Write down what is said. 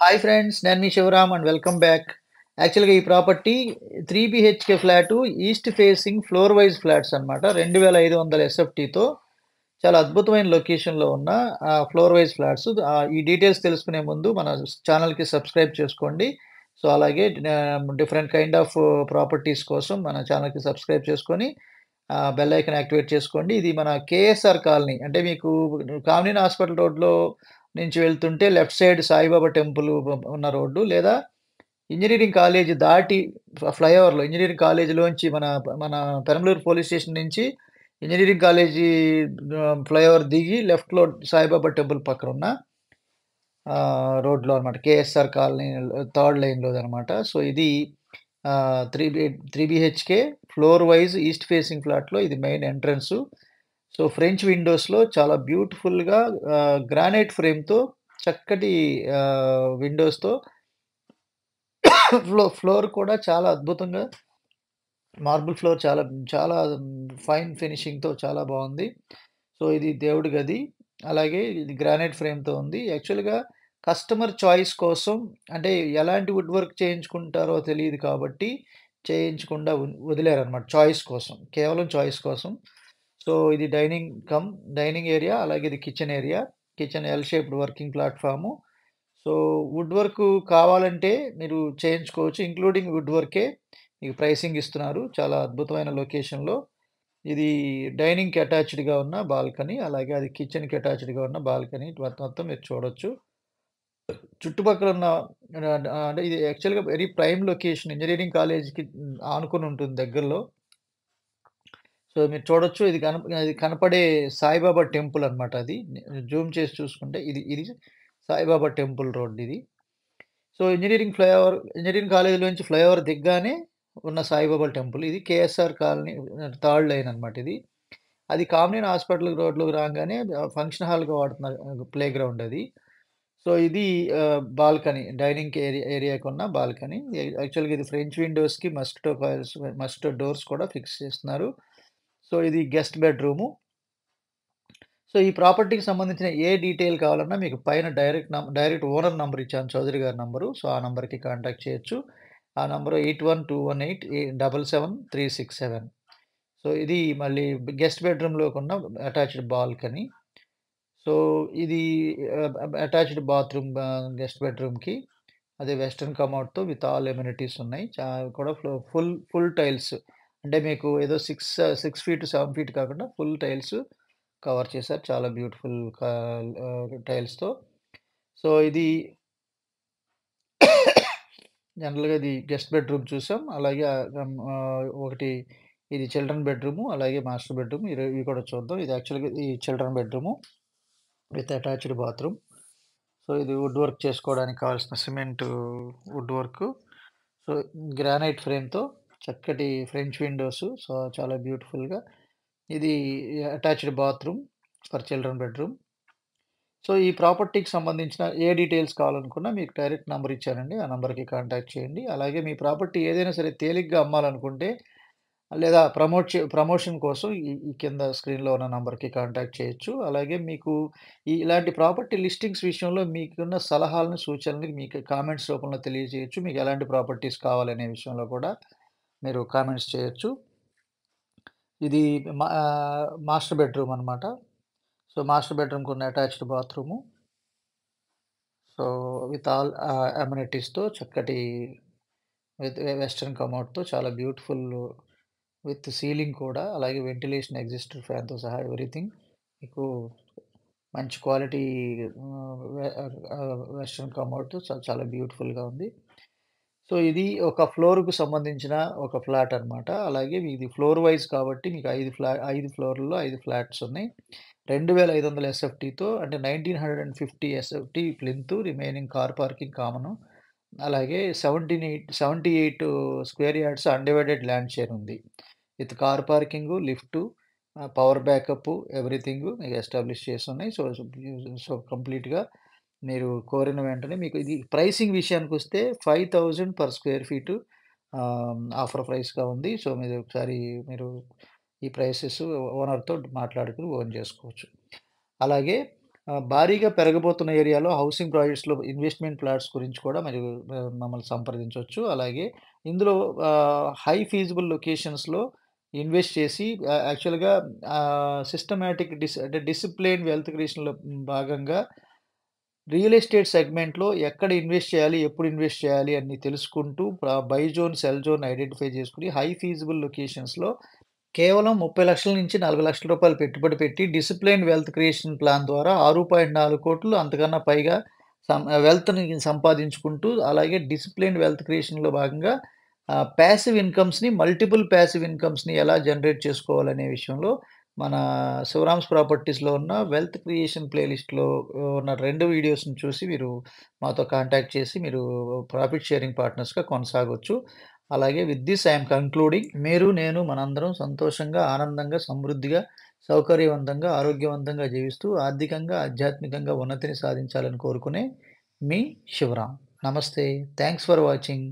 Hi friends. నేను మీ Sivaram and welcome back. యాక్చువల్‌గా ఈ property 3 BHK flat east facing floor wise flats అన్నమాట. 2500 ఎస్ఎఫ్టీతో చాలా అద్భుతమైన లొకేషన్‌లో ఉన్న ఫ్లోర్ వైస్ ఫ్లాట్స్. ఈ డీటెయిల్స్ తెలుసుకునే ముందు మన ఛానెల్‌కి సబ్స్క్రైబ్ చేసుకోండి. సో, అలాగే డిఫరెంట్ కైండ్ ఆఫ్ ప్రాపర్టీస్ కోసం మన ఛానెల్‌కి సబ్స్క్రైబ్ చేసుకొని బెల్ ఐకాన్ యాక్టివేట్ చేసుకోండి. ఇది మన కేఎస్ఆర్ కాలనీ. అంటే మీకు కామినేని హాస్పిటల్ రోడ్‌లో నుంచి వెళ్తుంటే లెఫ్ట్ సైడ్ సాయిబాబా టెంపుల్ ఉన్న రోడ్డు, లేదా ఇంజినీరింగ్ కాలేజ్ దాటి ఫ్లైఓవర్‌లో ఇంజినీరింగ్ కాలేజ్‌లోంచి మన పెరంబలూరు పోలీస్ స్టేషన్ నుంచి ఇంజినీరింగ్ కాలేజీ ఫ్లైఓవర్ దిగి లెఫ్ట్‌లో సాయిబాబా టెంపుల్ పక్కనున్న రోడ్‌లో అన్నమాట. కేఎస్ఆర్ కాలనీ థర్డ్ లైన్‌లోదనమాట. సో, ఇది 3 BHK floor wise east facing ఫ్లాట్‌లో ఇది మెయిన్ ఎంట్రన్సు. సో, ఫ్రెంచ్ విండోస్‌లో చాలా బ్యూటిఫుల్‌గా గ్రానైట్ ఫ్రేమ్‌తో చక్కటి విండోస్‌తో ఫ్లోర్ కూడా చాలా అద్భుతంగా మార్బుల్ ఫ్లోర్ చాలా చాలా ఫైన్ ఫినిషింగ్‌తో చాలా బావుంది. సో, ఇది దేవుడి గది. అలాగే ఇది గ్రానైట్ ఫ్రేమ్‌తో ఉంది. యాక్చువల్‌గా కస్టమర్ చాయిస్ కోసం అంటే ఎలాంటి వుడ్ వర్క్ చేయించుకుంటారో తెలీదు కాబట్టి చేయించకుండా వదిలారనమాట చాయిస్ కోసం. కేవలం చాయిస్ కోసం. సో, ఇది డైనింగ్ ఏరియా, అలాగే ఇది kitchen area. Kitchen L shaped working platform. So, wood work కావాలంటే మీరు చేయించుకోవచ్చు. ఇంక్లూడింగ్ వుడ్ వర్కే మీకు ప్రైసింగ్ ఇస్తున్నారు. చాలా అద్భుతమైన లొకేషన్‌లో. ఇది డైనింగ్‌కి అటాచ్డ్‌గా ఉన్న బాల్కనీ. అలాగే అది కిచెన్‌కి అటాచ్డ్‌గా ఉన్న బాల్కనీ. మొత్తం మీరు చూడొచ్చు. చుట్టుపక్కల ఉన్న అంటే ఇది యాక్చువల్‌గా వెరీ ప్రైమ్ లొకేషన్. ఇంజినీరింగ్ కాలేజ్‌కి ఆనుకుని ఉంటుంది దగ్గరలో. సో, మీరు చూడొచ్చు. ఇది కనపడే సాయిబాబా టెంపుల్ అన్నమాట అది. జూమ్ చేసి చూసుకుంటే ఇది సాయిబాబా టెంపుల్ రోడ్ ఇది. సో, ఇంజినీరింగ్ కాలేజ్‌లోంచి ఫ్లైఓవర్ దిగ్గానే ఉన్న సాయిబాబా టెంపుల్. ఇది కేఎస్ఆర్ కాలనీ థర్డ్ లైన్ అన్నమాట ఇది. అది కామినేని హాస్పిటల్ రోడ్‌లోకి రాంగానే ఫంక్షన్ హాల్‌గా వాడుతున్న ప్లే గ్రౌండ్ అది. సో, ఇది బాల్కనీ ఏరియాకున్న బాల్కనీ. యాక్చువల్‌గా ఇది ఫ్రెంచ్ విండోస్‌కి మస్కిటో డోర్స్ కూడా ఫిక్స్ చేస్తున్నారు. సో, ఇది గెస్ట్ బెడ్‌రూము. సో, ఈ ప్రాపర్టీకి సంబంధించిన ఏ డీటెయిల్ కావాలన్నా మీకు పైన డైరెక్ట్ ఓనర్ నంబర్ ఇచ్చాను, చౌదరి గారి నంబరు. సో, ఆ నంబర్‌కి కాంటాక్ట్ చేయొచ్చు. ఆ నంబరు 8121870367. సో, ఇది మళ్ళీ గెస్ట్ బెడ్‌రూమ్‌లోకున్న అటాచ్డ్ బాల్కనీ. సో, ఇది అటాచ్డ్ బాత్రూమ్ గెస్ట్ బెడ్‌రూమ్‌కి. అదే వెస్టర్న్ కమోడ్‌తో విత్ ఆల్ ఎమ్యూనిటీస్ ఉన్నాయి. కూడా ఫుల్ టైల్స్. అంటే మీకు ఏదో 6 ఫీట్, 7 ఫీట్ కాకుండా ఫుల్ టైల్స్ కవర్ చేశారు. చాలా బ్యూటిఫుల్ టైల్స్‌తో. సో, ఇది జనరల్‌గా ఇది గెస్ట్ బెడ్‌రూమ్ చూసాం. అలాగే ఒకటి ఇది చిల్డ్రన్ బెడ్‌రూము, అలాగే మాస్టర్ బెడ్‌రూమ్. ఇవి కూడా చూద్దాం. ఇది యాక్చువల్‌గా ఈ children bedroom with attached bathroom. So, ఇది వుడ్ వర్క్ చేసుకోవడానికి కావాల్సిన వుడ్ వర్కు. సో, గ్రానైట్ ఫ్రేమ్‌తో చక్కటి ఫ్రెంచ్ విండోసు. సో, చాలా బ్యూటిఫుల్‌గా. ఇది attached bathroom for children bedroom. So, ఈ ప్రాపర్టీకి సంబంధించిన ఏ డీటెయిల్స్ కావాలనుకున్నా మీకు డైరెక్ట్ నంబర్ ఇచ్చానండి. ఆ నంబర్‌కి కాంటాక్ట్ చేయండి. అలాగే మీ ప్రాపర్టీ ఏదైనా సరే తేలిగ్గా అమ్మాలనుకుంటే, లేదా ప్రమోషన్ కోసం ఈ ఈ కింద స్క్రీన్‌లో ఉన్న నంబర్‌కి కాంటాక్ట్ చేయొచ్చు. అలాగే మీకు ఇలాంటి ప్రాపర్టీ లిస్టింగ్స్ విషయంలో మీకున్న సలహాలను, సూచనలు మీకు కామెంట్స్ రూపంలో తెలియజేయొచ్చు. మీకు ఎలాంటి ప్రాపర్టీస్ కావాలనే విషయంలో కూడా మీరు కామెంట్స్ చేయొచ్చు. ఇది మాస్టర్ బెడ్‌రూమ్ అనమాట. సో, మాస్టర్ బెడ్‌రూమ్‌కున్న attached bathroom. So, with all అమ్యూనిటీస్‌తో చక్కటి వెస్టర్న్ కమోడ్‌తో చాలా బ్యూటిఫుల్ విత్ సీలింగ్ కూడా, అలాగే వెంటిలేషన్ ఎగ్జిస్టర్ ఫ్యాన్‌తో సహా ఎవ్రీథింగ్ మీకు మంచి క్వాలిటీ వెస్టర్న్ కమోడ్‌తో చాలా బ్యూటిఫుల్‌గా ఉంది. సో, ఇది ఒక ఫ్లోర్‌కు సంబంధించిన ఒక ఫ్లాట్ అన్నమాట. అలాగే ఇది ఫ్లోర్ వైస్ కాబట్టి మీకు 5 ఫ్లోర్‌ల్లో 5 ఫ్లాట్స్ ఉన్నాయి. 2500 ఎస్ఎఫ్టీతో, అంటే 1950 SFT plinth, remaining car parking common. అలాగే 78 square yards undivided land share ఉంది. With car parking, lift, power backup, everything మీకు ఎస్టాబ్లిష్ చేసున్నాయి. సో, కంప్లీట్‌గా మీరు కోరిన వెంటనే మీకు ఇది ప్రైసింగ్ విషయానికొస్తే 5000 పర్ స్క్వేర్ ఫీటు ఆఫర్ ప్రైస్‌గా ఉంది. సో, మీరు ఈ ప్రైసెస్ ఓనర్‌తో మాట్లాడుకొని ఓన్ చేసుకోవచ్చు. అలాగే భారీగా పెరగబోతున్న ఏరియాలో హౌసింగ్ ప్రాజెక్ట్స్‌లో ఇన్వెస్ట్‌మెంట్ ప్లాట్స్ గురించి కూడా మీరు మమ్మల్ని సంప్రదించొచ్చు. అలాగే ఇందులో హై ఫీజిబుల్ లొకేషన్స్‌లో ఇన్వెస్ట్ చేసి యాక్చువల్‌గా సిస్టమాటిక్ అంటే డిసిప్లిన్ వెల్త్ క్రియేషన్‌లో భాగంగా రియల్ ఎస్టేట్ సెగ్మెంట్‌లో ఎక్కడ ఇన్వెస్ట్ చేయాలి? ఎప్పుడు ఇన్వెస్ట్ చేయాలి? అని తెలుసుకుంటూ by zone, cell zone identify చేసుకొని హై ఫీజిబుల్ లొకేషన్స్‌లో కేవలం 30,00,000 నుంచి 40,00,000 రూపాయలు పెట్టుబడి పెట్టి డిసిప్లిన్డ్ వెల్త్ క్రియేషన్ ప్లాన్ ద్వారా 6.4,00,00,000 అంతకన్నా పైగా వెల్త్‌ని సంపాదించుకుంటూ అలాగే డిసిప్లిన్డ్ వెల్త్ క్రియేషన్‌లో భాగంగా పాసివ్ ఇన్‌కమ్స్‌ని మల్టిపుల్ పాసివ్ ఇన్‌కమ్స్‌ని ఎలా జనరేట్ చేసుకోవాలనే విషయంలో మన శివరామ్స్ ప్రాపర్టీస్‌లో ఉన్న వెల్త్ క్రియేషన్ ప్లేలిస్ట్‌లో ఉన్న 2 వీడియోస్‌ని చూసి మీరు మాతో కాంటాక్ట్ చేసి మీరు ప్రాఫిట్ షేరింగ్ పార్ట్నర్స్‌గా కొనసాగొచ్చు. అలాగే with this I am concluding మీరు, నేను మనందరం సంతోషంగా, ఆనందంగా, సమృద్ధిగా, సౌకర్యవంతంగా, ఆరోగ్యవంతంగా జీవిస్తూ ఆర్థికంగా, ఆధ్యాత్మికంగా ఉన్నతిని సాధించాలని కోరుకునే మీ శివరాం. నమస్తే. Thanks for watching.